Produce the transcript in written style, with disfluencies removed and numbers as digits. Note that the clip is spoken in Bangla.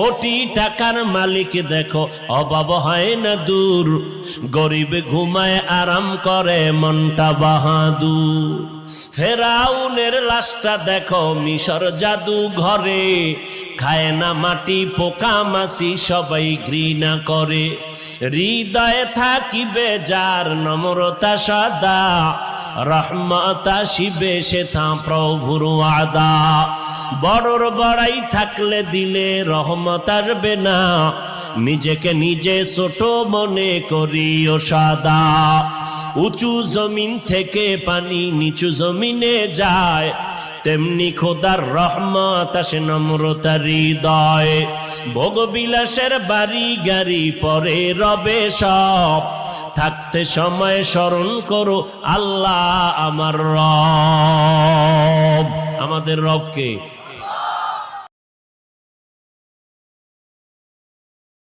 কোটি টাকার মালিক দেখো অভাব হয় না দূর, গরিব ঘুমায় আরাম করে মনটা বাহাদুর। ফেরাউনের লাশটা দেখো মিশর জাদু ঘরে, খায় না মাটি পোকা মাছি সবাই ঘৃণা করে। হৃদয়ে থাকিবে যার নম্রতা সদা, রহমত আসিবে সেথা প্রভুর ওয়াদা। বড়র বড়াই থাকলে দিলে রহমত আসবে না, নিজেকে নিজে ছোট মনে করিও সাদা। উঁচু জমিন থেকে পানি নিচু জমিনে যায়, তেমনি খোদার রহমত আসে নম্রতার হৃদয়। ভোগবিলাসের বাড়ি গাড়ি পরে রবে সব, থাকতে সময় স্মরণ করো আল্লাহ আমার রব। আমাদের রবকে